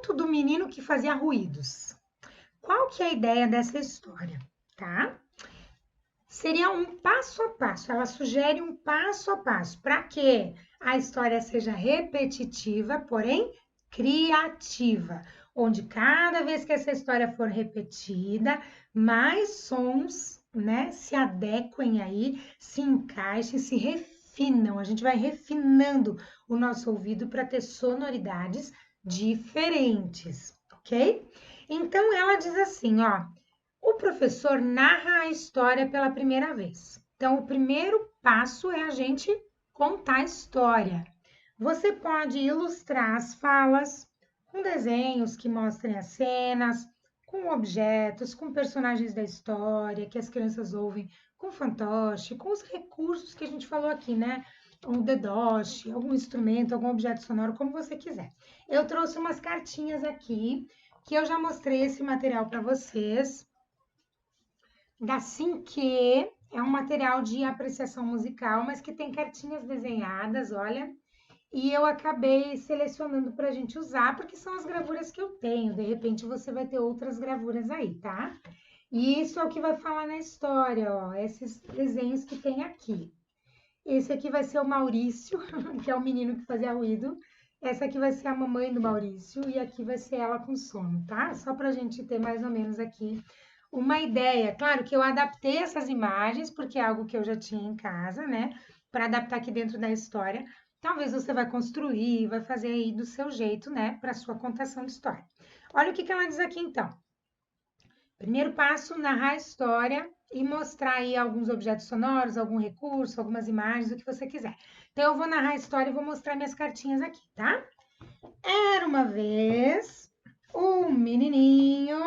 conto do menino que fazia ruídos. Qual que é a ideia dessa história, tá? Seria um passo a passo, ela sugere um passo a passo, para que a história seja repetitiva, porém criativa, onde cada vez que essa história for repetida, mais sons, né, se adequem aí, se encaixem, se refinam. A gente vai refinando o nosso ouvido para ter sonoridades diferentes, ok? Então ela diz assim, ó. O professor narra a história pela primeira vez. Então, o primeiro passo é a gente contar a história. Você pode ilustrar as falas com desenhos que mostrem as cenas, com objetos, com personagens da história que as crianças ouvem, com fantoche, com os recursos que a gente falou aqui, né? Um dedoche, algum instrumento, algum objeto sonoro, como você quiser. Eu trouxe umas cartinhas aqui que eu já mostrei esse material para vocês. Da Cinquê, é um material de apreciação musical, mas que tem cartinhas desenhadas, olha. E eu acabei selecionando para a gente usar, porque são as gravuras que eu tenho. De repente você vai ter outras gravuras aí, tá? E isso é o que vai falar na história, ó. Esses desenhos que tem aqui. Esse aqui vai ser o Maurício, que é o menino que fazia ruído. Essa aqui vai ser a mamãe do Maurício e aqui vai ser ela com sono, tá? Só para a gente ter mais ou menos aqui uma ideia. Claro que eu adaptei essas imagens, porque é algo que eu já tinha em casa, né? Para adaptar aqui dentro da história. Talvez você vai construir, vai fazer aí do seu jeito, né? Para sua contação de história. Olha o que ela diz aqui, então. Primeiro passo, narrar a história e mostrar aí alguns objetos sonoros, algum recurso, algumas imagens, o que você quiser. Então, eu vou narrar a história e vou mostrar minhas cartinhas aqui, tá? Era uma vez um menininho,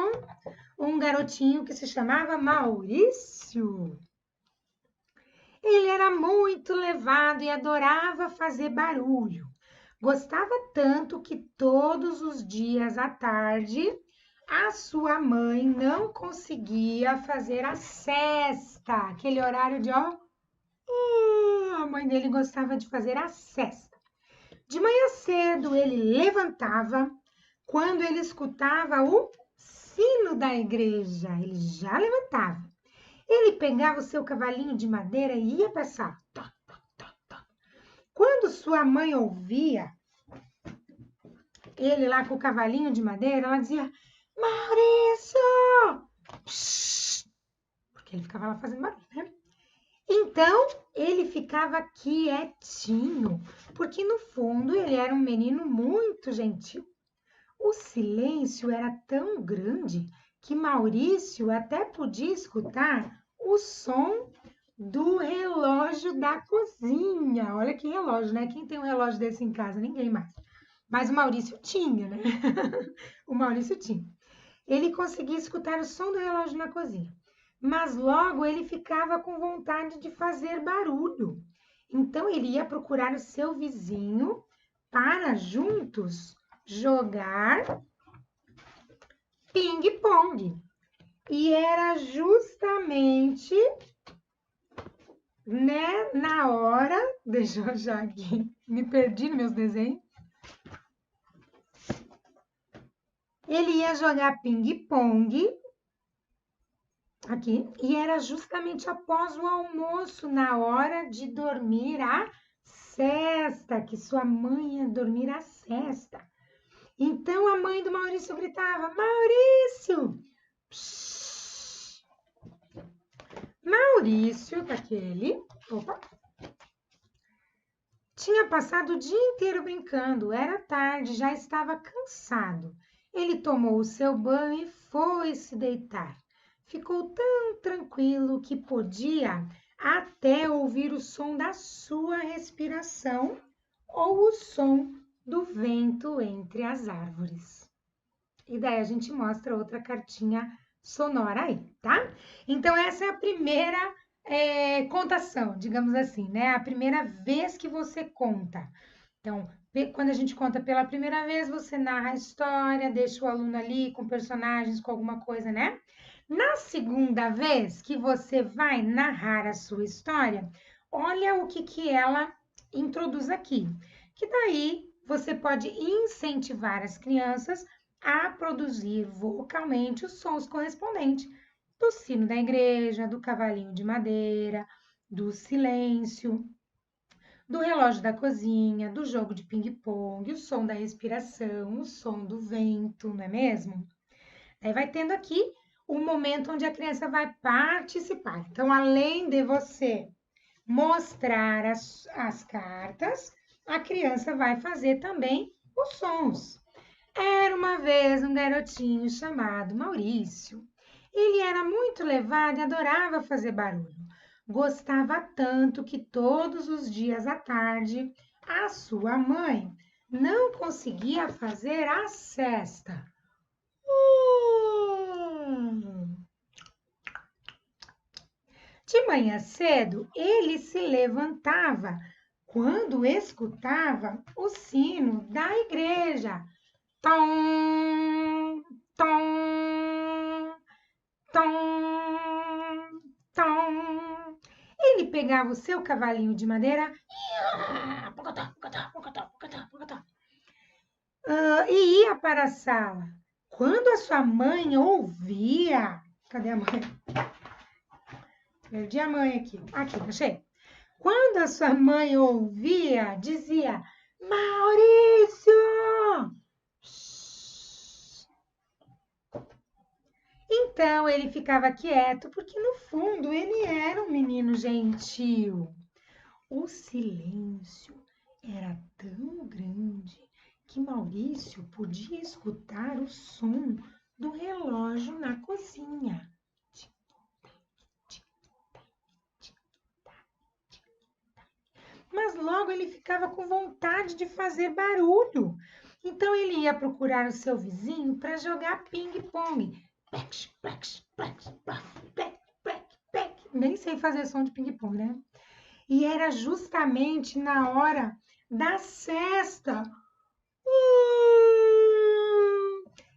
um garotinho que se chamava Maurício. Ele era muito levado e adorava fazer barulho. Gostava tanto que todos os dias à tarde a sua mãe não conseguia fazer a sesta, aquele horário de ó. A mãe dele gostava de fazer a sesta. De manhã cedo ele levantava, quando ele escutava o sino da igreja, ele já levantava. Ele pegava o seu cavalinho de madeira e ia passar. Quando sua mãe ouvia ele lá com o cavalinho de madeira, ela dizia: Maurício! Psh! Porque ele ficava lá fazendo barulho, né? Então, ele ficava quietinho, porque no fundo ele era um menino muito gentil. O silêncio era tão grande que Maurício até podia escutar o som do relógio da cozinha. Olha que relógio, né? Quem tem um relógio desse em casa? Ninguém mais. Mas o Maurício tinha, né? O Maurício tinha. Ele conseguia escutar o som do relógio na cozinha, mas logo ele ficava com vontade de fazer barulho. Então ele ia procurar o seu vizinho para juntos jogar ping-pong. E era justamente, né, na hora, deixa eu já aqui, me perdi nos meus desenhos. Ele ia jogar ping-pong aqui, e era justamente após o almoço, na hora de dormir a sesta, que sua mãe ia dormir a sesta. Então a mãe do Maurício gritava: Maurício! Psh! Maurício, daquele, tinha passado o dia inteiro brincando, era tarde, já estava cansado. Ele tomou o seu banho e foi se deitar. Ficou tão tranquilo que podia até ouvir o som da sua respiração ou o som do vento entre as árvores. E daí a gente mostra outra cartinha sonora aí, tá? Então, essa é a primeira contação, digamos assim, né? A primeira vez que você conta. Então, quando a gente conta pela primeira vez, você narra a história, deixa o aluno ali com personagens, com alguma coisa, né? Na segunda vez que você vai narrar a sua história, olha o que ela introduz aqui. Que daí você pode incentivar as crianças a produzir vocalmente os sons correspondentes do sino da igreja, do cavalinho de madeira, do silêncio, do relógio da cozinha, do jogo de ping-pong, o som da respiração, o som do vento, não é mesmo? Aí vai tendo aqui o momento onde a criança vai participar. Então, além de você mostrar as cartas, a criança vai fazer também os sons. Era uma vez um garotinho chamado Maurício. Ele era muito levado e adorava fazer barulho. Gostava tanto que todos os dias à tarde a sua mãe não conseguia fazer a cesta. De manhã cedo, ele se levantava quando escutava o sino da igreja. Tom, tom, tom, tom. Ele pegava o seu cavalinho de madeira e ia para a sala. Quando a sua mãe ouvia... Cadê a mãe? Perdi a mãe aqui. Aqui, achei. Quando a sua mãe ouvia, dizia: Maurício! Então ele ficava quieto, porque no fundo ele era um menino gentil. O silêncio era tão grande que Maurício podia escutar o som do relógio na cozinha. Mas logo ele ficava com vontade de fazer barulho. Então ele ia procurar o seu vizinho para jogar ping-pong. Nem sei fazer som de ping-pong, né? E era justamente na hora da cesta.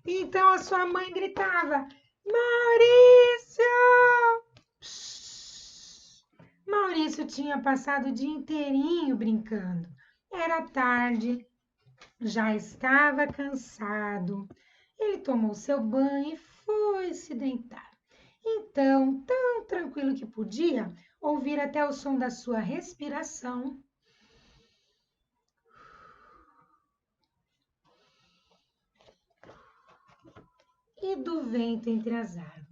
Então a sua mãe gritava: Maurício! Maurício tinha passado o dia inteirinho brincando. Era tarde, já estava cansado. Ele tomou seu banho e foi se deitar. Então, tão tranquilo que podia, ouvir até o som da sua respiração. E do vento entre as árvores.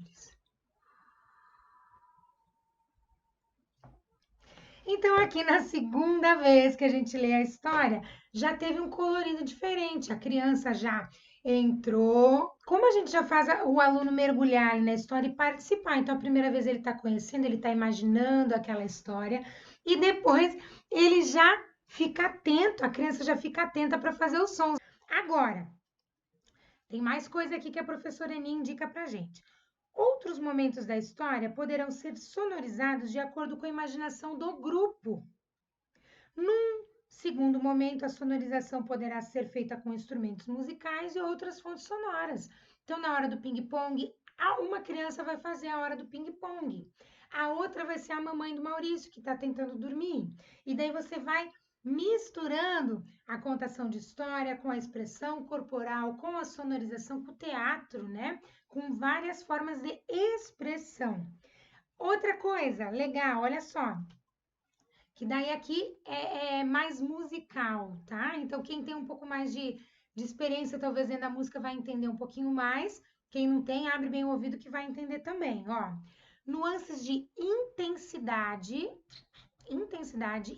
Então, aqui na segunda vez que a gente lê a história, já teve um colorido diferente. A criança já entrou. Como a gente já faz o aluno mergulhar na história e participar? Então, a primeira vez ele está conhecendo, ele está imaginando aquela história. E depois ele já fica atento, a criança já fica atenta para fazer os sons. Agora, tem mais coisa aqui que a professora Eni indica para gente. Outros momentos da história poderão ser sonorizados de acordo com a imaginação do grupo. Num segundo momento, a sonorização poderá ser feita com instrumentos musicais e outras fontes sonoras. Então, na hora do ping-pong, uma criança vai fazer a hora do ping-pong. A outra vai ser a mamãe do Maurício, que está tentando dormir. E daí você vai misturando a contação de história com a expressão corporal, com a sonorização, com o teatro, né? Com várias formas de expressão. Outra coisa legal, olha só, que daí aqui é mais musical, tá? Então, quem tem um pouco mais de experiência, talvez dentro da música, vai entender um pouquinho mais. Quem não tem, abre bem o ouvido que vai entender também, ó. Nuances de intensidade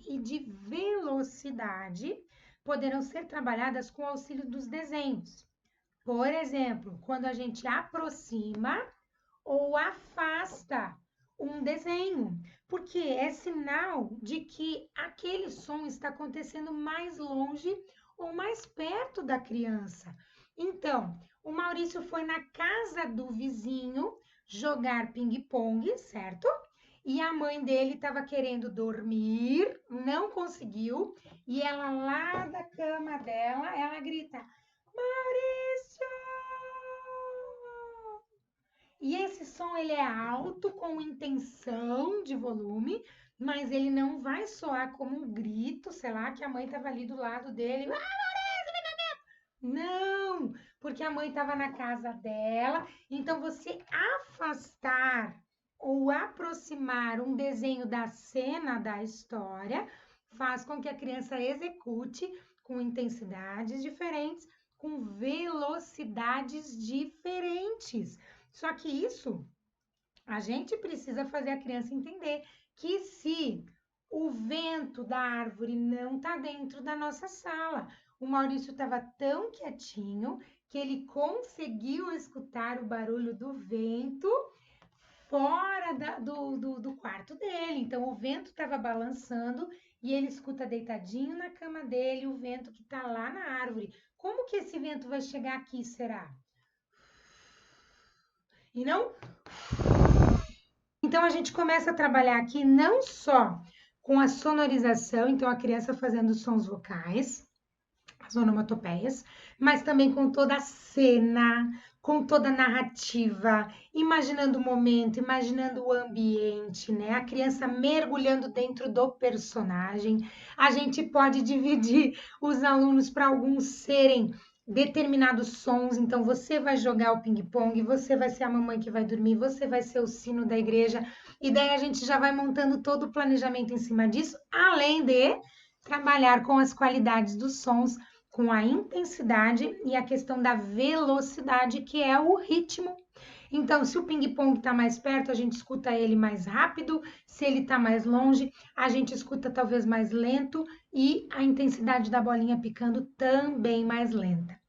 e de velocidade poderão ser trabalhadas com o auxílio dos desenhos. Por exemplo, quando a gente aproxima ou afasta um desenho, porque é sinal de que aquele som está acontecendo mais longe ou mais perto da criança. Então, o Maurício foi na casa do vizinho jogar ping-pong, certo? E a mãe dele estava querendo dormir, não conseguiu, e ela lá da cama dela, ela grita: Maurício! E esse som ele é alto, com intenção de volume, mas ele não vai soar como um grito, sei lá, que a mãe estava ali do lado dele. Ah, Maurício, vem cá! Não, porque a mãe estava na casa dela. Então, você afastar ou aproximar um desenho da cena da história faz com que a criança execute com intensidades diferentes, com velocidades diferentes. Só que isso a gente precisa fazer a criança entender que se o vento da árvore não está dentro da nossa sala, o Maurício estava tão quietinho que ele conseguiu escutar o barulho do vento fora do quarto dele. Então, o vento estava balançando e ele escuta deitadinho na cama dele o vento que está lá na árvore. Como que esse vento vai chegar aqui, será? E não? Então, a gente começa a trabalhar aqui não só com a sonorização, então a criança fazendo sons vocais, as onomatopeias, mas também com toda a cena, com toda a narrativa, imaginando o momento, imaginando o ambiente, né? A criança mergulhando dentro do personagem. A gente pode dividir os alunos para alguns serem determinados sons, então você vai jogar o ping-pong, você vai ser a mamãe que vai dormir, você vai ser o sino da igreja, e daí a gente já vai montando todo o planejamento em cima disso, além de trabalhar com as qualidades dos sons, com a intensidade e a questão da velocidade, que é o ritmo. Então, se o ping-pong está mais perto, a gente escuta ele mais rápido, se ele está mais longe, a gente escuta talvez mais lento e a intensidade da bolinha picando também mais lenta.